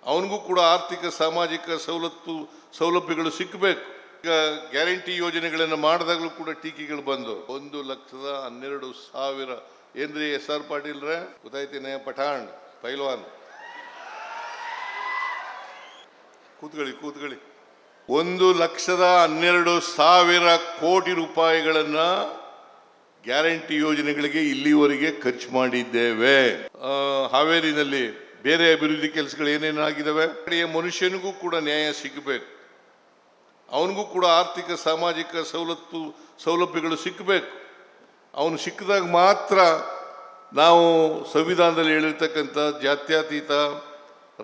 ಅವನಿಗೂ ಕೂಡ ಆರ್ಥಿಕ ಸಾಮಾಜಿಕ ಸೌಲಭ್ಯಗಳು ಸಿಕ್ಕಬೇಕು. ಈಗ ಗ್ಯಾರಂಟಿ ಯೋಜನೆಗಳನ್ನು ಮಾಡಿದಾಗಲೂ ಕೂಡ ಟೀಕೆಗಳು ಬಂದು 1,12,000 ಏನ್ರಿ SR ಪಾಟೀಲ್ರೆ ಗೊತ್ತಾಯ್ತೇನೆ ಪಠಾಣ್ ಪೈಲ್ವಾನ್ ಕೂತ್ಕೊಳ್ಳಿ 1,12,000 ಕೋಟಿ ರೂಪಾಯಿಗಳನ್ನ ಗ್ಯಾರಂಟಿ ಯೋಜನೆಗಳಿಗೆ ಇಲ್ಲಿವರೆಗೆ ಖರ್ಚು ಮಾಡಿದ್ದೇವೆ. ಹಾವೇರಿನಲ್ಲಿ ಬೇರೆ ಅಭಿವೃದ್ಧಿ ಕೆಲಸಗಳು ಏನೇನಾಗಿದ್ದಾವೆ, ಮನುಷ್ಯನಿಗೂ ಕೂಡ ನ್ಯಾಯ ಸಿಗಬೇಕು, ಅವನಿಗೂ ಕೂಡ ಆರ್ಥಿಕ ಸಾಮಾಜಿಕ ಸೌಲಭ್ಯಗಳು ಸಿಕ್ಕಬೇಕು. ಅವನು ಸಿಕ್ಕಿದಾಗ ಮಾತ್ರ ನಾವು ಸಂವಿಧಾನದಲ್ಲಿ ಹೇಳಿರ್ತಕ್ಕಂಥ ಜಾತ್ಯತೀತ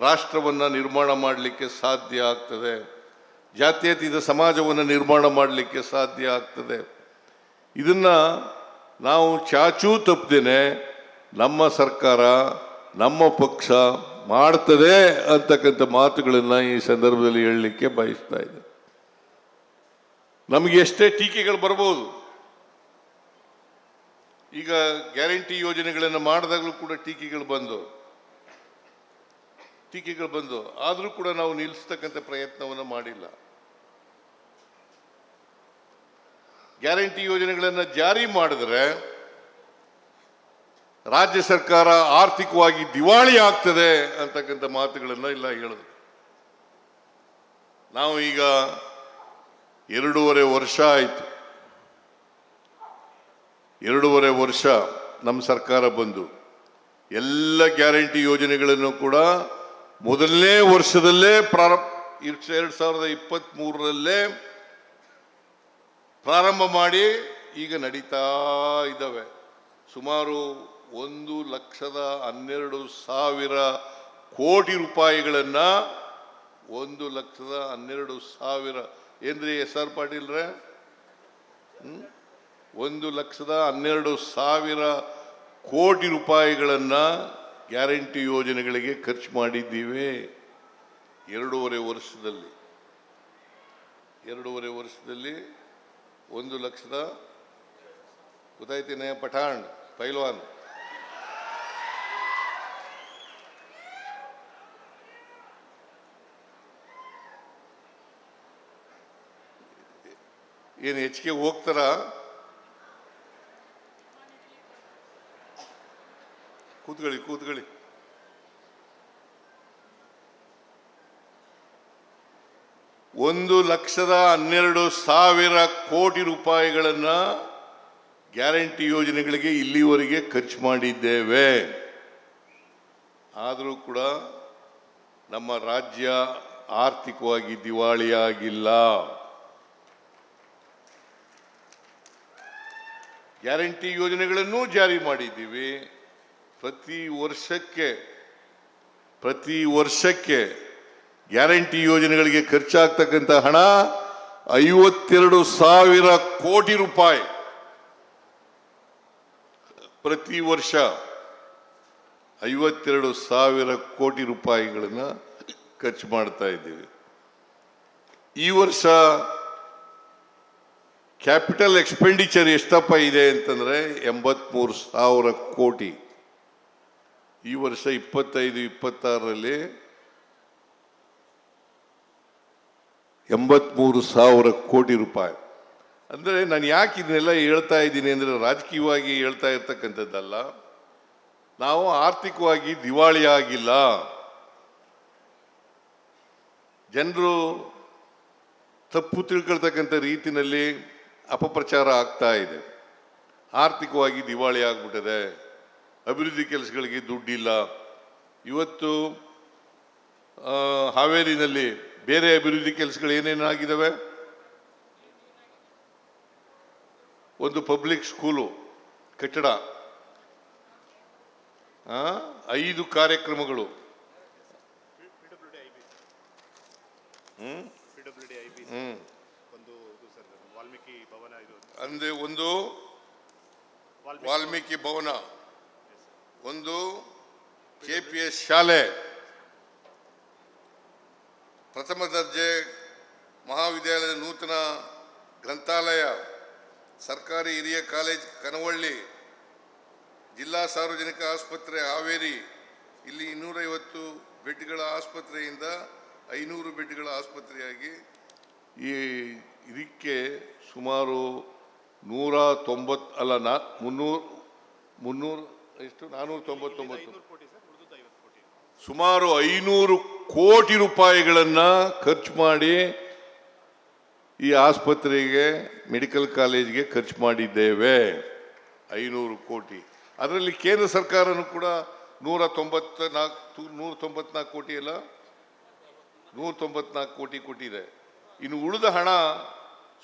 ರಾಷ್ಟ್ರವನ್ನು ನಿರ್ಮಾಣ ಮಾಡಲಿಕ್ಕೆ ಸಾಧ್ಯ ಆಗ್ತದೆ, ಜಾತ್ಯತೀತ ಸಮಾಜವನ್ನು ನಿರ್ಮಾಣ ಮಾಡಲಿಕ್ಕೆ ಸಾಧ್ಯ ಆಗ್ತದೆ. ಇದನ್ನ ನಾವು ಚಾಚೂ ತಪ್ಪದೇನೆ ನಮ್ಮ ಸರ್ಕಾರ ನಮ್ಮ ಪಕ್ಷ ಮಾಡ್ತದೆ ಅಂತಕ್ಕಂಥ ಮಾತುಗಳನ್ನು ಈ ಸಂದರ್ಭದಲ್ಲಿ ಹೇಳಲಿಕ್ಕೆ ಬಯಸ್ತಾ ಇದೆ. ನಮಗೆ ಎಷ್ಟೇ ಟೀಕೆಗಳು ಬರ್ಬೋದು, ಈಗ ಗ್ಯಾರಂಟಿ ಯೋಜನೆಗಳನ್ನು ಮಾಡಿದಾಗಲೂ ಕೂಡ ಟೀಕೆಗಳು ಬಂದು ಆದರೂ ಕೂಡ ನಾವು ನಿಲ್ಲಿಸ್ತಕ್ಕಂಥ ಪ್ರಯತ್ನವನ್ನು ಮಾಡಿಲ್ಲ. ಗ್ಯಾರಂಟಿ ಯೋಜನೆಗಳನ್ನು ಜಾರಿ ಮಾಡಿದ್ರೆ ರಾಜ್ಯ ಸರ್ಕಾರ ಆರ್ಥಿಕವಾಗಿ ದಿವಾಳಿ ಆಗ್ತದೆ ಅಂತಕ್ಕಂಥ ಮಾತುಗಳನ್ನ ಇಲ್ಲ ಹೇಳಿದ್ರು. ನಾವು ಈಗ 2.5 ವರ್ಷ ಆಯಿತು, 2.5 ವರ್ಷ ನಮ್ಮ ಸರ್ಕಾರ ಬಂದು ಎಲ್ಲ ಗ್ಯಾರಂಟಿ ಯೋಜನೆಗಳನ್ನು ಕೂಡ ಮೊದಲನೇ ವರ್ಷದಲ್ಲೇ 2023ರಲ್ಲೇ ಪ್ರಾರಂಭ ಮಾಡಿ ಈಗ ನಡೀತಾ ಇದ್ದಾವೆ. ಸುಮಾರು 1,12,000 ಕೋಟಿ ರೂಪಾಯಿಗಳನ್ನ 1,12,000 ಏನ್ರಿ SR ಪಾಟೀಲ್ರೆ 1,12,000 ಕೋಟಿ ರೂಪಾಯಿಗಳನ್ನ ಗ್ಯಾರಂಟಿ ಯೋಜನೆಗಳಿಗೆ ಖರ್ಚು ಮಾಡಿದ್ದೀವಿ 2.5 ವರ್ಷದಲ್ಲಿ. 2.5 ವರ್ಷದಲ್ಲಿ 1 ಲಕ್ಷದ ಗೊತ್ತಾಯ್ತೇನೆ ಪಠಾಣ್ ಪೈಲ್ವಾನ್ ಏನು ಹೆಚ್ಚಿಗೆ ಹೋಗ್ತಾರ? ಕೂತ್ಕೊಳ್ಳಿ 1,12,000 ಕೋಟಿ ರೂಪಾಯಿಗಳನ್ನ ಗ್ಯಾರಂಟಿ ಯೋಜನೆಗಳಿಗೆ ಇಲ್ಲಿವರೆಗೆ ಖರ್ಚು ಮಾಡಿದ್ದೇವೆ. ಆದರೂ ಕೂಡ ನಮ್ಮ ರಾಜ್ಯ ಆರ್ಥಿಕವಾಗಿ ದಿವಾಳಿಯಾಗಿಲ್ಲ. ಗ್ಯಾರಂಟಿ ಯೋಜನೆಗಳನ್ನು ಜಾರಿ ಮಾಡಿದ್ದೀವಿ. ಪ್ರತಿ ವರ್ಷಕ್ಕೆ ಗ್ಯಾರಂಟಿ ಯೋಜನೆಗಳಿಗೆ ಖರ್ಚಾಗ್ತಕ್ಕಂಥ ಹಣ 52,000 ಕೋಟಿ ರೂಪಾಯಿ. ಪ್ರತಿ ವರ್ಷ 52,000 ಕೋಟಿ ರೂಪಾಯಿಗಳನ್ನ ಖರ್ಚು ಮಾಡ್ತಾ ಇದ್ದೀವಿ. ಈ ವರ್ಷ ಕ್ಯಾಪಿಟಲ್ ಎಕ್ಸ್ಪೆಂಡಿಚರ್ ಎಷ್ಟಪ್ಪ ಇದೆ ಅಂತಂದ್ರೆ 83,000 ಕೋಟಿ. ಈ ವರ್ಷ 25-26ರಲ್ಲಿ 83,000 ಕೋಟಿ ರೂಪಾಯಿ. ಅಂದರೆ ನಾನು ಯಾಕೆ ಇದನ್ನೆಲ್ಲ ಹೇಳ್ತಾ ಇದ್ದೀನಿ ಅಂದರೆ ರಾಜಕೀಯವಾಗಿ ಹೇಳ್ತಾ ಇರ್ತಕ್ಕಂಥದ್ದಲ್ಲ. ನಾವು ಆರ್ಥಿಕವಾಗಿ ದಿವಾಳಿ ಆಗಿಲ್ಲ. ಜನರು ತಪ್ಪು ತಿಳ್ಕೊಳ್ತಕ್ಕಂಥ ರೀತಿಯಲ್ಲಿ ಅಪಪ್ರಚಾರ ಆಗ್ತಾ ಇದೆ. ಆರ್ಥಿಕವಾಗಿ ದಿವಾಳಿ ಆಗ್ಬಿಟ್ಟಿದೆ, ಅಭಿವೃದ್ಧಿ ಕೆಲಸಗಳಿಗೆ ದುಡ್ಡಿಲ್ಲ. ಇವತ್ತು ಹಾವೇರಿನಲ್ಲಿ ಬೇರೆ ಅಭಿವೃದ್ಧಿ ಕೆಲಸಗಳು ಏನೇನಾಗಿದ್ದಾವೆ, ಒಂದು ಪಬ್ಲಿಕ್ ಸ್ಕೂಲು ಕಟ್ಟಡ, 5 ಕಾರ್ಯಕ್ರಮಗಳು, ಅಂದ್ರೆ ಒಂದು ವಾಲ್ಮೀಕಿ ಭವನ, ಒಂದು KPS ಶಾಲೆ, ಪ್ರಥಮ ದರ್ಜೆ ಮಹಾವಿದ್ಯಾಲಯದ ನೂತನ ಗ್ರಂಥಾಲಯ, ಸರ್ಕಾರಿ ಹಿರಿಯ ಕಾಲೇಜ್ ಕನವಳ್ಳಿ, ಜಿಲ್ಲಾ ಸಾರ್ವಜನಿಕ ಆಸ್ಪತ್ರೆ ಹಾವೇರಿ, ಇಲ್ಲಿ 250 ಬೆಡ್ಗಳ ಆಸ್ಪತ್ರೆಯಿಂದ 500 ಬೆಡ್ಗಳ ಆಸ್ಪತ್ರೆಯಾಗಿ ಈ ಇದಕ್ಕೆ ಸುಮಾರು 190 ಅಲ್ಲ 300 ಎಷ್ಟು 499 ಸುಮಾರು 500 ಕೋಟಿ ರೂಪಾಯಿಗಳನ್ನು ಖರ್ಚು ಮಾಡಿ ಈ ಆಸ್ಪತ್ರೆಗೆ ಮೆಡಿಕಲ್ ಕಾಲೇಜ್ಗೆ ಖರ್ಚು ಮಾಡಿದ್ದೇವೆ. 500 ಕೋಟಿ. ಅದರಲ್ಲಿ ಕೇಂದ್ರ ಸರ್ಕಾರನೂ ಕೂಡ 194 ಕೋಟಿ ಅಲ್ಲ 194 ಕೋಟಿ ಕೊಟ್ಟಿದೆ. ಇನ್ನು ಉಳಿದ ಹಣ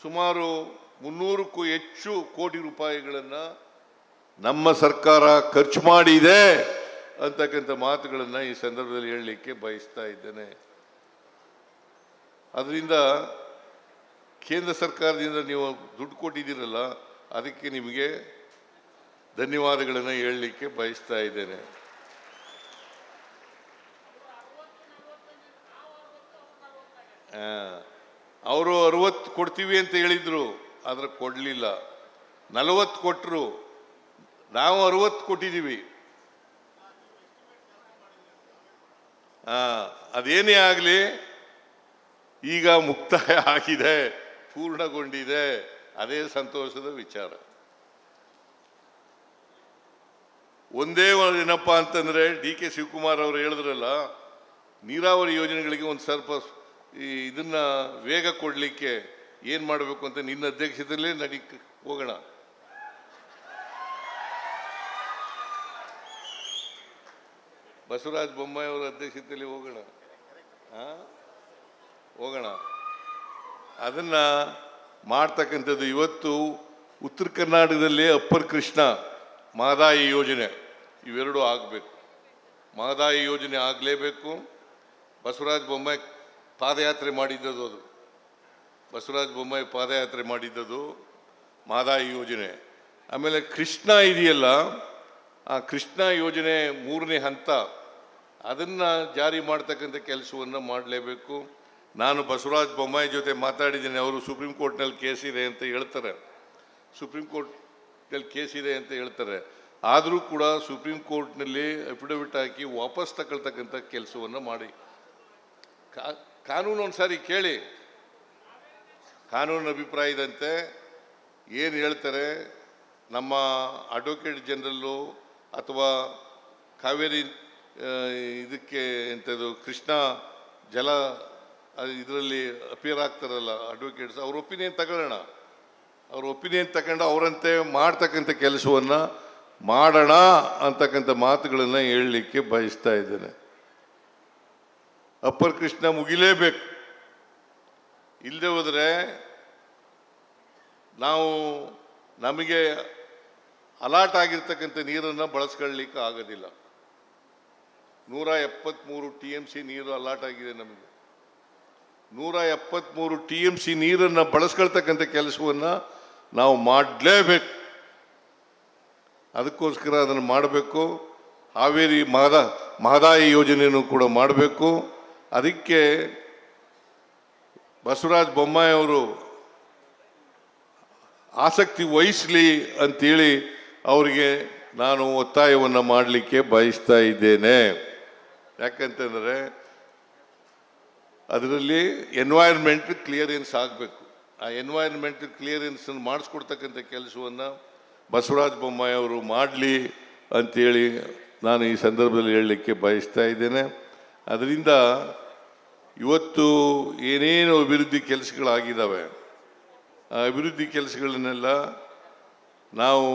ಸುಮಾರು 300ಕ್ಕೂ ಹೆಚ್ಚು ಕೋಟಿ ರೂಪಾಯಿಗಳನ್ನು ನಮ್ಮ ಸರ್ಕಾರ ಖರ್ಚು ಮಾಡಿದೆ ಅಂತಕ್ಕಂಥ ಮಾತುಗಳನ್ನು ಈ ಸಂದರ್ಭದಲ್ಲಿ ಹೇಳಲಿಕ್ಕೆ ಬಯಸ್ತಾ ಇದ್ದೇನೆ. ಅದರಿಂದ ಕೇಂದ್ರ ಸರ್ಕಾರದಿಂದ ನೀವು ದುಡ್ಡು ಕೊಟ್ಟಿದ್ದೀರಲ್ಲ, ಅದಕ್ಕೆ ನಿಮಗೆ ಧನ್ಯವಾದಗಳನ್ನು ಹೇಳಲಿಕ್ಕೆ ಬಯಸ್ತಾ ಇದ್ದೇನೆ. ಅವರು 60 ಕೊಡ್ತೀವಿ ಅಂತ ಹೇಳಿದ್ರು, ಆದ್ರೆ ಕೊಡಲಿಲ್ಲ. 40 ಕೊಟ್ಟರು, ನಾವು 60 ಕೊಟ್ಟಿದ್ದೀವಿ. ಅದೇನೇ ಆಗಲಿ, ಈಗ ಮುಕ್ತಾಯ ಆಗಿದೆ, ಪೂರ್ಣಗೊಂಡಿದೆ. ಅದೇ ಸಂತೋಷದ ವಿಚಾರ. ಒಂದೇ ಏನಪ್ಪ ಅಂತಂದ್ರೆ, ಡಿ ಕೆ ಶಿವಕುಮಾರ್ ಅವರು ಹೇಳಿದ್ರಲ್ಲ, ನೀರಾವರಿ ಯೋಜನೆಗಳಿಗೆ ಒಂದು ಸ್ವಲ್ಪ ಇದನ್ನ ವೇಗ ಕೊಡಲಿಕ್ಕೆ ಏನು ಮಾಡಬೇಕು ಅಂತ ನಿನ್ನ ಅಧ್ಯಕ್ಷತೆಯಲ್ಲೇ ಹೋಗೋಣ. ಬಸವರಾಜ ಬೊಮ್ಮಾಯಿ ಅವರ ಅಧ್ಯಕ್ಷತೆಯಲ್ಲಿ ಹೋಗೋಣ. ಅದನ್ನ ಮಾಡ್ತಕ್ಕಂಥದ್ದು ಇವತ್ತು ಉತ್ತರ ಕರ್ನಾಟಕದಲ್ಲಿ ಅಪ್ಪರ್ ಕೃಷ್ಣ ಮಹದಾಯಿ ಯೋಜನೆ ಇವೆರಡೂ ಆಗಬೇಕು. ಮಹದಾಯಿ ಯೋಜನೆ ಆಗಲೇಬೇಕು. ಬಸವರಾಜ ಬೊಮ್ಮಾಯಿ ಪಾದಯಾತ್ರೆ ಮಾಡಿದ್ದದು, ಅದು ಬಸವರಾಜ ಬೊಮ್ಮಾಯಿ ಪಾದಯಾತ್ರೆ ಮಾಡಿದ್ದದು ಮಹದಾಯಿ ಯೋಜನೆ. ಆಮೇಲೆ ಕೃಷ್ಣ ಇದೆಯಲ್ಲ, ಆ ಕೃಷ್ಣ ಯೋಜನೆ 3ನೇ ಹಂತ, ಅದನ್ನು ಜಾರಿ ಮಾಡ್ತಕ್ಕಂಥ ಕೆಲಸವನ್ನು ಮಾಡಲೇಬೇಕು. ನಾನು ಬಸವರಾಜ ಬೊಮ್ಮಾಯಿ ಜೊತೆ ಮಾತಾಡಿದ್ದೀನಿ. ಅವರು ಸುಪ್ರೀಂ ಕೋರ್ಟ್ನಲ್ಲಿ ಕೇಸ್ ಇದೆ ಅಂತ ಹೇಳ್ತಾರೆ, ಆದರೂ ಕೂಡ ಸುಪ್ರೀಂ ಕೋರ್ಟ್ನಲ್ಲಿ ಅಫಿಡವಿಟ್ ಹಾಕಿ ವಾಪಸ್ ತಗೊಳ್ತಕ್ಕಂಥ ಕೆಲಸವನ್ನು ಮಾಡಿ. ಕಾನೂನು ಒಂದ್ಸಾರಿ ಕೇಳಿ, ಕಾನೂನಿನ ಅಭಿಪ್ರಾಯದಂತೆ ಏನು ಹೇಳ್ತಾರೆ ನಮ್ಮ ಅಡ್ವೊಕೇಟ್ ಜನರಲ್ಲು ಅಥವಾ ಕಾವೇರಿ ಇದಕ್ಕೆ ಎಂಥದ್ದು ಕೃಷ್ಣ ಜಲ ಇದರಲ್ಲಿ ಅಪಿಯರ್ ಆಗ್ತಾರಲ್ಲ ಅಡ್ವೊಕೇಟ್ಸ್, ಅವ್ರ ಒಪಿನಿಯನ್ ತಗೊಳ್ಳೋಣ. ಅವ್ರ ಒಪಿನಿಯನ್ ತಗೊಂಡು ಅವರಂತೆ ಮಾಡ್ತಕ್ಕಂಥ ಕೆಲಸವನ್ನು ಮಾಡೋಣ ಅಂತಕ್ಕಂಥ ಮಾತುಗಳನ್ನು ಹೇಳಲಿಕ್ಕೆ ಬಯಸ್ತಾ ಇದ್ದೇನೆ. ಅಪ್ಪರ್ ಕೃಷ್ಣ ಮುಗಿಲೇಬೇಕು. ಇಲ್ಲದೆ ಹೋದರೆ ನಾವು ನಮಗೆ ಅಲಾಟ್ ಆಗಿರ್ತಕ್ಕಂಥ ನೀರನ್ನು ಬಳಸ್ಕೊಳ್ಳಿಕ್ಕೆ ಆಗೋದಿಲ್ಲ. 173 TMC ನೀರು ಅಲಾಟ್ ಆಗಿದೆ ನಮಗೆ. 173 TMC ನೀರನ್ನು ಬಳಸ್ಕೊಳ್ತಕ್ಕಂಥ ಕೆಲಸವನ್ನು ನಾವು ಮಾಡಲೇಬೇಕು. ಅದಕ್ಕೋಸ್ಕರ ಅದನ್ನು ಮಾಡಬೇಕು. ಹಾವೇರಿ ಮಹದಾಯಿ ಯೋಜನೆಯನ್ನು ಕೂಡ ಮಾಡಬೇಕು. ಅದಕ್ಕೆ ಬಸವರಾಜ ಬೊಮ್ಮಾಯಿ ಅವರು ಆಸಕ್ತಿ ವಹಿಸಲಿ ಅಂತೇಳಿ ಅವರಿಗೆ ನಾನು ಒತ್ತಾಯವನ್ನು ಮಾಡಲಿಕ್ಕೆ ಬಯಸ್ತಾ ಇದ್ದೇನೆ. ಯಾಕಂತಂದರೆ ಅದರಲ್ಲಿ ಎನ್ವೈರ್ಮೆಂಟ್ ಕ್ಲಿಯರೆನ್ಸ್ ಆಗಬೇಕು. ಆ ಎನ್ವೈರ್ಮೆಂಟ್ ಕ್ಲಿಯರೆನ್ಸನ್ನು ಮಾಡಿಸ್ಕೊಡ್ತಕ್ಕಂಥ ಕೆಲಸವನ್ನು ಬಸವರಾಜ ಬೊಮ್ಮಾಯಿ ಅವರು ಮಾಡಲಿ ಅಂಥೇಳಿ ನಾನು ಈ ಸಂದರ್ಭದಲ್ಲಿ ಹೇಳಲಿಕ್ಕೆ ಬಯಸ್ತಾ ಇದ್ದೇನೆ. ಅದರಿಂದ ಇವತ್ತು ಏನೇನು ಅಭಿವೃದ್ಧಿ ಕೆಲಸಗಳಾಗಿದ್ದಾವೆ, ಆ ಅಭಿವೃದ್ಧಿ ಕೆಲಸಗಳನ್ನೆಲ್ಲ ನಾವು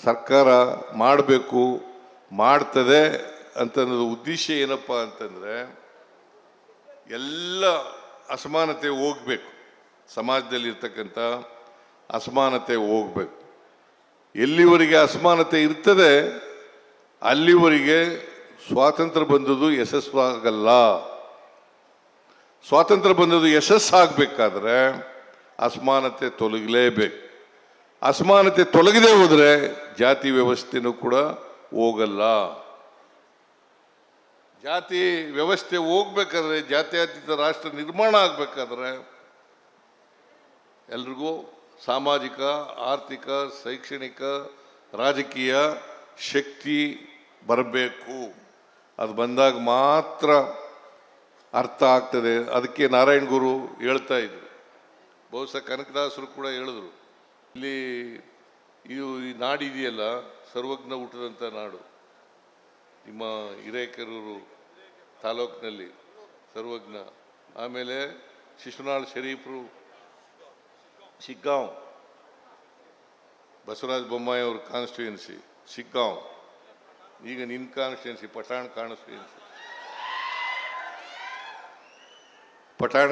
ಸರ್ಕಾರ ಮಾಡಬೇಕು, ಮಾಡ್ತದೆ ಅಂತನ್ನೋದು ಉದ್ದೇಶ ಏನಪ್ಪ ಅಂತಂದರೆ, ಎಲ್ಲ ಅಸಮಾನತೆ ಹೋಗಬೇಕು, ಸಮಾಜದಲ್ಲಿರ್ತಕ್ಕಂಥ ಅಸಮಾನತೆ ಹೋಗಬೇಕು. ಎಲ್ಲಿವರೆಗೆ ಅಸಮಾನತೆ ಇರ್ತದೆ ಅಲ್ಲಿವರೆಗೆ ಸ್ವಾತಂತ್ರ್ಯ ಬಂದದ್ದು ಯಶಸ್ವಾಗಲ್ಲ. ಸ್ವಾತಂತ್ರ್ಯ ಬಂದದ್ದು ಯಶಸ್ಸಾಗಬೇಕಾದ್ರೆ ಅಸಮಾನತೆ ತೊಲಗಲೇಬೇಕು. ಅಸಮಾನತೆ ತೊಲಗದೆ ಹೋದರೆ ಜಾತಿ ವ್ಯವಸ್ಥೆನೂ ಕೂಡ ಹೋಗಲ್ಲ. ಜಾತಿ ವ್ಯವಸ್ಥೆ ಹೋಗ್ಬೇಕಾದ್ರೆ, ಜಾತ್ಯತೀತ ರಾಷ್ಟ್ರ ನಿರ್ಮಾಣ ಆಗಬೇಕಾದ್ರೆ ಎಲ್ರಿಗೂ ಸಾಮಾಜಿಕ, ಆರ್ಥಿಕ, ಶೈಕ್ಷಣಿಕ, ರಾಜಕೀಯ ಶಕ್ತಿ ಬರಬೇಕು. ಅದು ಬಂದಾಗ ಮಾತ್ರ ಅರ್ಥ ಆಗ್ತದೆ. ಅದಕ್ಕೆ ನಾರಾಯಣ ಗುರು ಹೇಳ್ತಾ ಇದ್ರು, ಬಹುಶಃ ಕನಕದಾಸರು ಕೂಡ ಹೇಳಿದ್ರು, ಇಲ್ಲಿ ಇದು ಈ ನಾಡಿದೆಯಲ್ಲ ಸರ್ವಜ್ಞ ಹುಟ್ಟಿದಂಥ ನಾಡು. ನಿಮ್ಮ ಹಿರೇಕೆರೂರು ತಾಲೂಕಿನಲ್ಲಿ ಸರ್ವಜ್ಞ, ಆಮೇಲೆ ಶಿಶುನಾಳ್ ಶರೀಫ್ರು ಶಿಗ್ಗಾಂವ್, ಬಸವರಾಜ ಬೊಮ್ಮಾಯಿ ಅವ್ರ ಕಾನ್ಸ್ಟಿಟ್ಯೂನ್ಸಿ ಶಿಗ್ಗಾಂವ್, ಈಗ ನಿನ್ನ ಕಾನ್ಸ್ಟಿಟ್ಯೂನ್ಸಿ ಪಠಾಣ್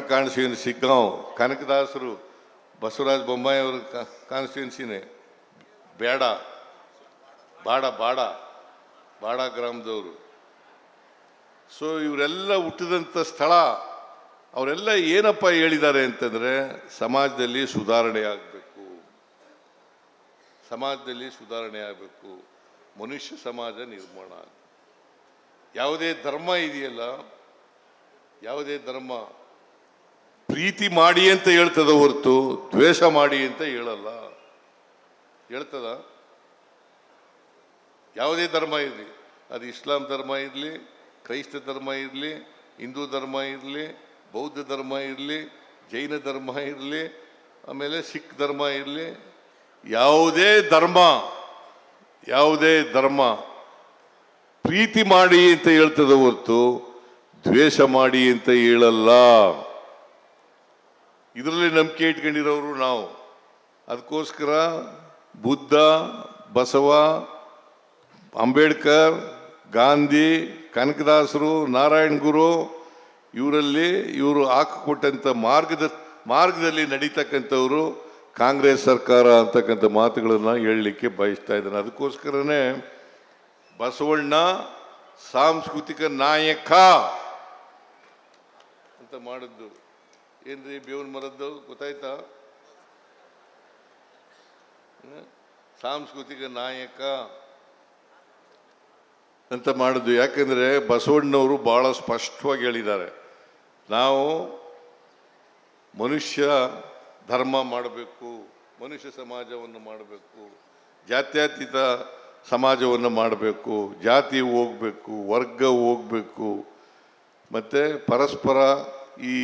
ಕಾನ್ಸ್ಟಿಟ್ಯೂನ್ಸಿ ಶಿಗ್ಗಾಂವ್. ಕನಕದಾಸರು ಬಸವರಾಜ ಬೊಮ್ಮಾಯಿ ಅವ್ರ ಕಾನ್ಸ್ಟಿಟ್ಯೂನ್ಸಿನೇ ಬಾಡ ಗ್ರಾಮದವರು. ಸೊ ಇವರೆಲ್ಲ ಹುಟ್ಟಿದಂಥ ಸ್ಥಳ. ಅವರೆಲ್ಲ ಏನಪ್ಪ ಹೇಳಿದ್ದಾರೆ ಅಂತಂದರೆ, ಸಮಾಜದಲ್ಲಿ ಸುಧಾರಣೆ ಆಗಬೇಕು, ಮನುಷ್ಯ ಸಮಾಜ ನಿರ್ಮಾಣ ಆಗಬೇಕು. ಯಾವುದೇ ಧರ್ಮ ಇದೆಯಲ್ಲ, ಯಾವುದೇ ಧರ್ಮ ಪ್ರೀತಿ ಮಾಡಿ ಅಂತ ಹೇಳ್ತದ ಹೊರತು ದ್ವೇಷ ಮಾಡಿ ಅಂತ ಹೇಳಲ್ಲ. ಹೇಳ್ತದ? ಯಾವುದೇ ಧರ್ಮ ಇರಲಿ, ಅದು ಇಸ್ಲಾಂ ಧರ್ಮ ಇರಲಿ, ಕ್ರೈಸ್ತ ಧರ್ಮ ಇರಲಿ, ಹಿಂದೂ ಧರ್ಮ ಇರಲಿ, ಬೌದ್ಧ ಧರ್ಮ ಇರಲಿ, ಜೈನ ಧರ್ಮ ಇರಲಿ, ಆಮೇಲೆ ಸಿಖ್ ಧರ್ಮ ಇರಲಿ, ಯಾವುದೇ ಧರ್ಮ ಪ್ರೀತಿ ಮಾಡಿ ಅಂತ ಹೇಳ್ತದ ಹೊರತು ದ್ವೇಷ ಮಾಡಿ ಅಂತ ಹೇಳಲ್ಲ. ಇದರಲ್ಲಿ ನಂಬಿಕೆ ಇಟ್ಕೊಂಡಿರೋರು ನಾವು. ಅದಕ್ಕೋಸ್ಕರ ಬುದ್ಧ, ಬಸವ, ಅಂಬೇಡ್ಕರ್, ಗಾಂಧಿ, ಕನಕದಾಸರು, ನಾರಾಯಣ ಗುರು ಇವರು ಹಾಕಿಕೊಟ್ಟಂಥ ಮಾರ್ಗದಲ್ಲಿ ನಡೀತಕ್ಕಂಥವ್ರು ಕಾಂಗ್ರೆಸ್ ಸರ್ಕಾರ ಅಂತಕ್ಕಂಥ ಮಾತುಗಳನ್ನು ಹೇಳಲಿಕ್ಕೆ ಬಯಸ್ತಾ ಇದ್ದಾನೆ. ಅದಕ್ಕೋಸ್ಕರನೇ ಬಸವಣ್ಣ ಸಾಂಸ್ಕೃತಿಕ ನಾಯಕ ಅಂತ ಮಾಡಿದ್ದು. ಏನ್ರಿ ಬೇವಿನ ಮರದ್ದು ಗೊತ್ತಾಯ್ತಾ? ಸಾಂಸ್ಕೃತಿಕ ನಾಯಕ ಅಂತ ಮಾಡಿದ್ದು. ಯಾಕೆಂದರೆ ಬಸವಣ್ಣವರು ಭಾಳ ಸ್ಪಷ್ಟವಾಗಿ ಹೇಳಿದ್ದಾರೆ, ನಾವು ಮನುಷ್ಯ ಧರ್ಮ ಮಾಡಬೇಕು, ಮನುಷ್ಯ ಸಮಾಜವನ್ನು ಮಾಡಬೇಕು, ಜಾತ್ಯತೀತ ಸಮಾಜವನ್ನು ಮಾಡಬೇಕು, ಜಾತಿ ಹೋಗಬೇಕು, ವರ್ಗ ಹೋಗಬೇಕು, ಮತ್ತು ಪರಸ್ಪರ ಈ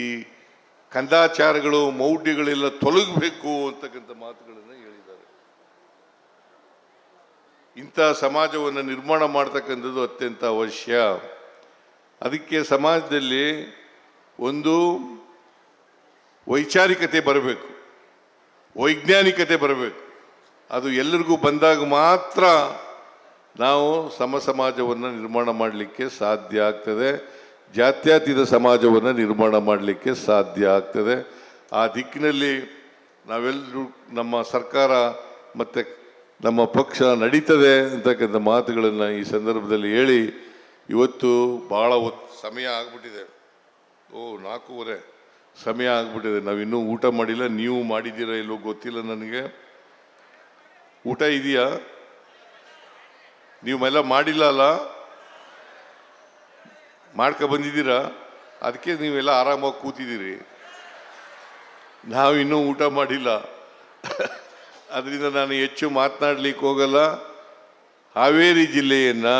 ಕಂದಾಚಾರಗಳು ಮೌಢ್ಯಗಳೆಲ್ಲ ತೊಲಗಬೇಕು ಅಂತಕ್ಕಂಥ ಮಾತುಗಳನ್ನು ಹೇಳಿದ್ದಾರೆ. ಇಂಥ ಸಮಾಜವನ್ನು ನಿರ್ಮಾಣ ಮಾಡ್ತಕ್ಕಂಥದ್ದು ಅತ್ಯಂತ ಅವಶ್ಯ. ಅದಕ್ಕೆ ಸಮಾಜದಲ್ಲಿ ಒಂದು ವೈಚಾರಿಕತೆ ಬರಬೇಕು, ವೈಜ್ಞಾನಿಕತೆ ಬರಬೇಕು. ಅದು ಎಲ್ಲರಿಗೂ ಬಂದಾಗ ಮಾತ್ರ ನಾವು ಸಮಾಜವನ್ನು ನಿರ್ಮಾಣ ಮಾಡಲಿಕ್ಕೆ ಸಾಧ್ಯ ಆಗ್ತದೆ, ಜಾತ್ಯತೀತ ಸಮಾಜವನ್ನು ನಿರ್ಮಾಣ ಮಾಡಲಿಕ್ಕೆ ಸಾಧ್ಯ ಆಗ್ತದೆ. ಆ ದಿಕ್ಕಿನಲ್ಲಿ ನಾವೆಲ್ಲರೂ, ನಮ್ಮ ಸರ್ಕಾರ ಮತ್ತು ನಮ್ಮ ಪಕ್ಷ ನಡೀತದೆ ಅಂತಕ್ಕಂಥ ಮಾತುಗಳನ್ನು ಈ ಸಂದರ್ಭದಲ್ಲಿ ಹೇಳಿ, ಇವತ್ತು ಭಾಳ ಸಮಯ ಆಗ್ಬಿಟ್ಟಿದೆ. 4:15 ಸಮಯ ಆಗ್ಬಿಟ್ಟಿದೆ. ನಾವಿನ್ನೂ ಊಟ ಮಾಡಿಲ್ಲ. ನೀವು ಮಾಡಿದ್ದೀರಾ ಇಲ್ಲೋ ಗೊತ್ತಿಲ್ಲ ನನಗೆ. ಊಟ ಇದೆಯಾ? ನೀವೆಲ್ಲ ಮಾಡಿಲ್ಲ ಅಲ್ಲ? ಬಂದಿದ್ದೀರಾ? ಅದಕ್ಕೆ ನೀವೆಲ್ಲ ಆರಾಮಾಗಿ ಕೂತಿದ್ದೀರಿ. ನಾವಿನ್ನೂ ಊಟ ಮಾಡಿಲ್ಲ. ಅದರಿಂದ ನಾನು ಹೆಚ್ಚು ಮಾತನಾಡಲಿಕ್ಕೆ ಹೋಗಲ್ಲ. ಹಾವೇರಿ ಜಿಲ್ಲೆಯನ್ನು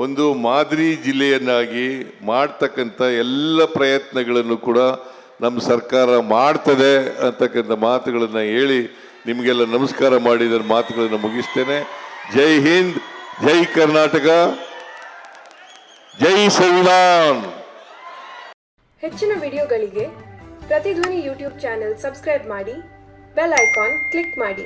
ಒಂದು ಮಾದರಿ ಜಿಲ್ಲೆಯನ್ನಾಗಿ ಮಾಡ್ತಕ್ಕಂಥ ಎಲ್ಲ ಪ್ರಯತ್ನಗಳನ್ನು ಕೂಡ ನಮ್ಮ ಸರ್ಕಾರ ಮಾಡ್ತದೆ ಅಂತಕ್ಕಂಥ ಮಾತುಗಳನ್ನು ಹೇಳಿ ನಿಮಗೆಲ್ಲ ನಮಸ್ಕಾರ ಮಾಡಿ ನನ್ನ ಮಾತುಗಳನ್ನು ಮುಗಿಸ್ತೇನೆ. ಜೈ ಹಿಂದ್, ಜೈ ಕರ್ನಾಟಕ, ಜೈ ಸಂವಿಧಾನ್. ಹೆಚ್ಚಿನ ವಿಡಿಯೋಗಳಿಗೆ ಪ್ರತಿಧ್ವನಿ ಯೂಟ್ಯೂಬ್ ಚಾನೆಲ್ ಸಬ್ಸ್ಕ್ರೈಬ್ ಮಾಡಿ, ಬೆಲ್ ಐಕಾನ್ ಕ್ಲಿಕ್ ಮಾಡಿ.